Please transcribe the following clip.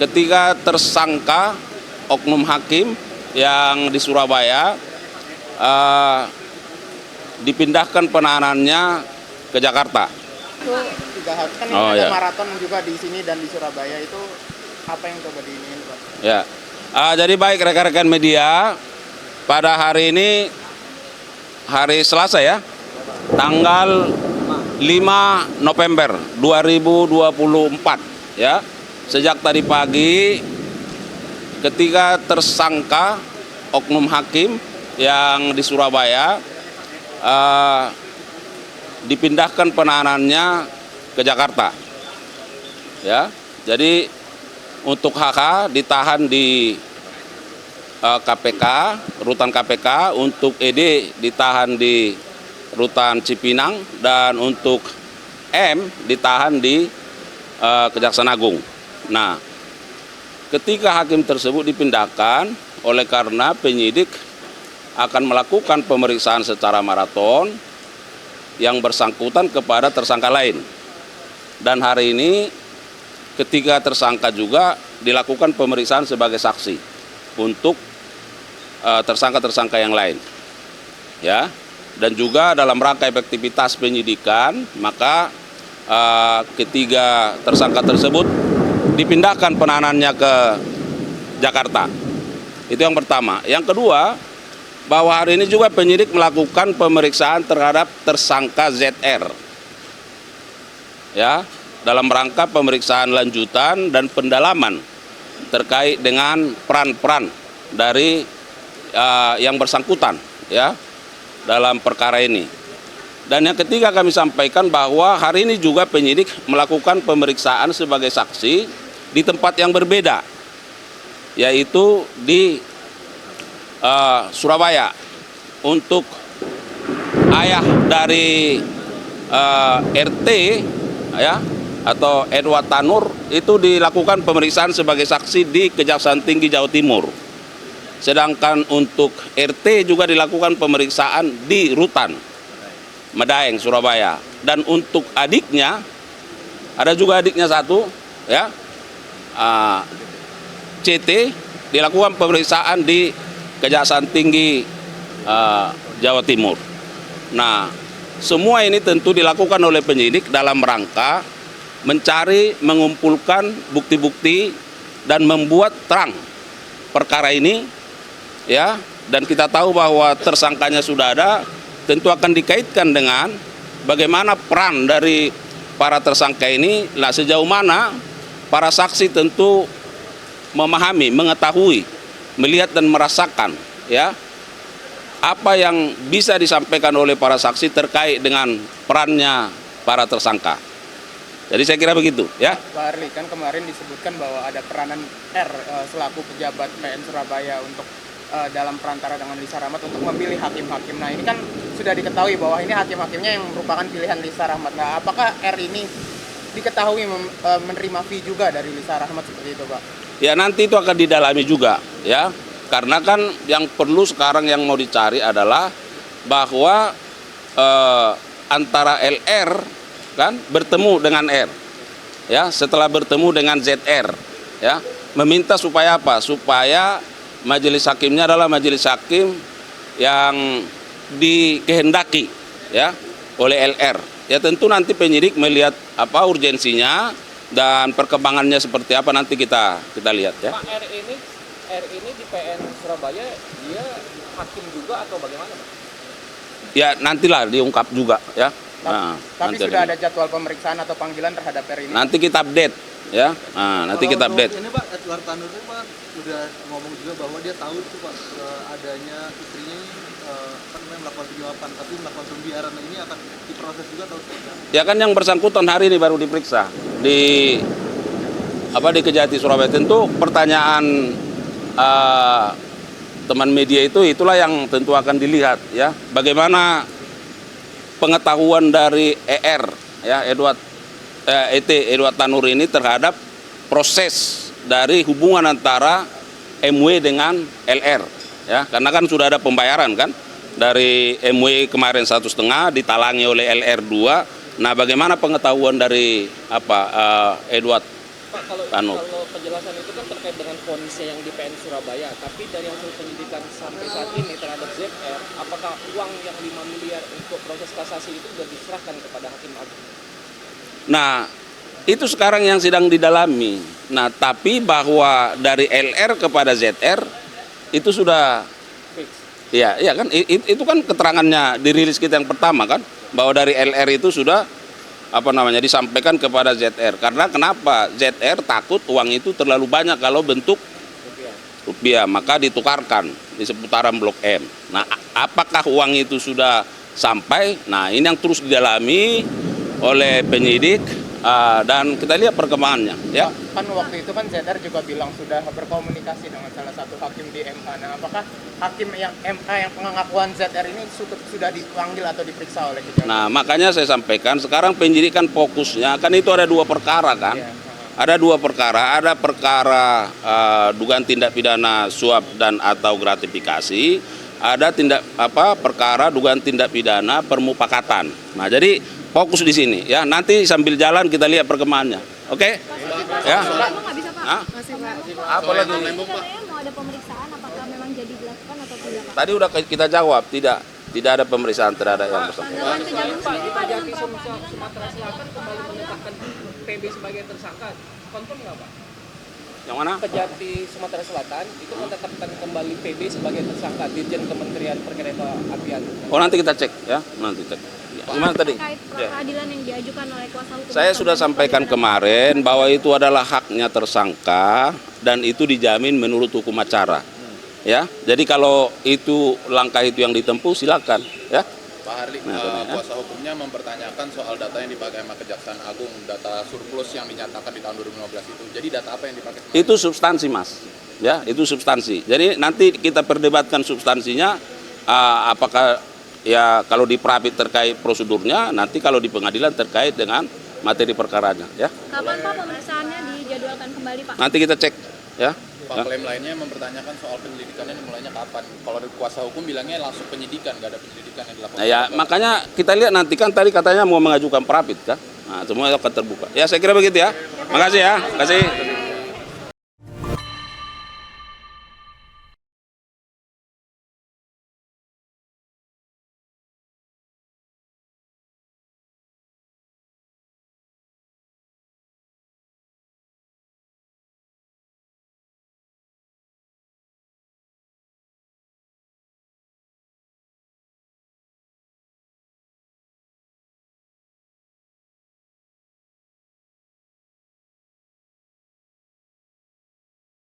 ketika tersangka oknum hakim yang di Surabaya dipindahkan penahanannya ke Jakarta. Itu 3 hari kan ini ada maraton juga di sini dan di Surabaya, itu apa yang coba diinin, Pak? Ya, jadi baik rekan-rekan media, pada hari ini hari Selasa ya, tanggal 5 November 2024 ya. Sejak tadi pagi ketika tersangka oknum hakim yang di Surabaya dipindahkan penahanannya ke Jakarta. Ya. Jadi untuk HK ditahan di KPK, rutan KPK, untuk ED ditahan di rutan Cipinang, dan untuk M ditahan di Kejaksaan Agung. Nah, ketika hakim tersebut dipindahkan, oleh karena penyidik akan melakukan pemeriksaan secara maraton yang bersangkutan kepada tersangka lain. Dan hari ini ketiga tersangka juga dilakukan pemeriksaan sebagai saksi untuk tersangka-tersangka yang lain. Ya. Dan juga dalam rangka efektivitas penyidikan, maka ketiga tersangka tersebut dipindahkan penahanannya ke Jakarta. Itu yang pertama. Yang kedua, bahwa hari ini juga penyidik melakukan pemeriksaan terhadap tersangka ZR. Ya, dalam rangka pemeriksaan lanjutan dan pendalaman terkait dengan peran-peran dari yang bersangkutan ya dalam perkara ini. Dan yang ketiga, kami sampaikan bahwa hari ini juga penyidik melakukan pemeriksaan sebagai saksi di tempat yang berbeda, yaitu di Surabaya, untuk ayah dari RT ya, atau Edward Tanur, itu dilakukan pemeriksaan sebagai saksi di Kejaksaan Tinggi Jawa Timur. Sedangkan untuk RT juga dilakukan pemeriksaan di rutan Medaeng, Surabaya. Dan untuk adiknya, ada juga adiknya satu ya, CT, dilakukan pemeriksaan di Kejaksaan Tinggi Jawa Timur. Nah, semua ini tentu dilakukan oleh penyidik dalam rangka mencari, mengumpulkan bukti-bukti dan membuat terang perkara ini ya. Dan kita tahu bahwa tersangkanya sudah ada, tentu akan dikaitkan dengan bagaimana peran dari para tersangka ini. Nah, sejauh mana para saksi tentu memahami, mengetahui, melihat dan merasakan ya apa yang bisa disampaikan oleh para saksi terkait dengan perannya para tersangka. Jadi saya kira begitu ya. Pak Arli, kan kemarin disebutkan bahwa ada peranan R selaku pejabat PN Surabaya untuk dalam perantara dengan Lisa Rahmat untuk memilih hakim-hakim. Nah, ini kan sudah diketahui bahwa ini hakim-hakimnya yang merupakan pilihan Lisa Rahmat. Nah, apakah R ini diketahui menerima fee juga dari Lisa Rahmat seperti itu, Pak? Ya, nanti itu akan didalami juga ya. Karena kan yang perlu sekarang yang mau dicari adalah bahwa antara LR kan bertemu dengan R ya, setelah bertemu dengan ZR ya, meminta supaya apa? Supaya majelis hakimnya adalah majelis hakim yang dikehendaki ya oleh LR. Ya, tentu nanti penyidik melihat apa urgensinya dan perkembangannya seperti apa, nanti kita lihat ya. Pak, R ini di PN Surabaya dia hakim juga atau bagaimana, Pak? Ya, nantilah diungkap juga ya. Nah, tapi sudah ada jadwal pemeriksaan atau panggilan terhadap R ini? Nanti kita update ya. Nah, nanti kita update. Ini Pak, Edward Tanur ini Pak sudah ngomong juga bahwa dia tahu itu Pak adanya istrinya melakukan penyuapan, tapi melakukan pembiaran ini akan diproses juga atau tidak? Ya kan yang bersangkutan hari ini baru diperiksa di Kejati Surabaya. Tentu pertanyaan teman media itulah yang tentu akan dilihat ya. Bagaimana pengetahuan dari ER ya, Edward Tanur ini terhadap proses dari hubungan antara MW dengan LR ya, karena kan sudah ada pembayaran kan dari MW kemarin 1,5 ditalangi oleh LR 2. Nah, bagaimana pengetahuan dari Edward Pak, kalau Anu. kalau penjelasan itu kan terkait dengan vonisnya yang di PN Surabaya, tapi dari hasil penyidikan sampai saat ini terhadap ZR, apakah uang yang 5 miliar untuk proses kasasi itu sudah diserahkan kepada Hakim Agung? Nah, itu sekarang yang sedang didalami. Nah, tapi bahwa dari LR kepada ZR itu sudah, Fix. ya kan, itu kan keterangannya dirilis kita yang pertama kan, bahwa dari LR itu sudah disampaikan kepada ZR. Karena kenapa? ZR takut uang itu terlalu banyak kalau bentuk rupiah, maka ditukarkan di seputaran Blok M. Nah, apakah uang itu sudah sampai? Nah, ini yang terus didalami oleh penyidik dan kita lihat perkembangannya. Ya. Kan waktu itu kan ZR juga bilang sudah berkomunikasi dengan salah satu hakim di MA. Nah, apakah hakim yang MA yang pengakuan ZR ini sudah dipanggil atau diperiksa oleh kejaksaan? Nah, makanya saya sampaikan sekarang penyidikan fokusnya kan itu ada dua perkara kan. Iya. Ada dua perkara, ada perkara dugaan tindak pidana suap dan atau gratifikasi, ada perkara dugaan tindak pidana permufakatan. Nah, jadi fokus di sini ya. Nanti sambil jalan kita lihat perkembangannya. Oke? Ya. Emang nggak bisa Pak? Hah? Masih Pak. Apa lagi? Katanya mau ada pemeriksaan, apakah memang jadi dilakukan atau tidak Pak? Tadi udah kita jawab, tidak ada pemeriksaan terhadap yang bersangkutan. Tanggapan Kejagung sendiri Pak dengan Kejati pra peradilan Sumatera Selatan kembali menetapkan PB sebagai tersangka. Konfirm nggak Pak? Yang mana? Kejati Sumatera Selatan itu menetapkan kembali PB sebagai tersangka Dirjen Kementerian Perkeretaapian. Oh, nanti kita cek ya, nanti cek. Ya, gimana tadi? terkait pra Ya. peradilan yang diajukan oleh kuasa hukum. Saya sudah sampaikan kemarin bahwa itu adalah haknya tersangka dan itu dijamin menurut hukum acara. Ya, jadi kalau itu langkah itu yang ditempuh silakan, ya. Pak Harli, Nah, kuasa hukumnya mempertanyakan soal data yang dipakai sama Kejaksaan Agung, data surplus yang dinyatakan di tahun 2015 itu. Jadi data apa yang dipakai? Itu substansi, Mas. Ya, itu substansi. Jadi nanti kita perdebatkan substansinya, apakah ya kalau di Prapit terkait prosedurnya, nanti kalau di pengadilan terkait dengan materi perkaranya, ya. Kapan Pak pemeriksaannya dijadwalkan kembali Pak? Nanti kita cek, ya. Pak, klaim lainnya mempertanyakan soal penyelidikannya dimulainya kapan? Kalau dari kuasa hukum bilangnya langsung penyidikan, nggak ada penyelidikan yang dilakukan. Nah, ya, makanya kita lihat nanti kan tadi katanya mau mengajukan Prapit kan. Nah, semua akan terbuka. Ya, saya kira begitu ya. Makasih ya. Makasih.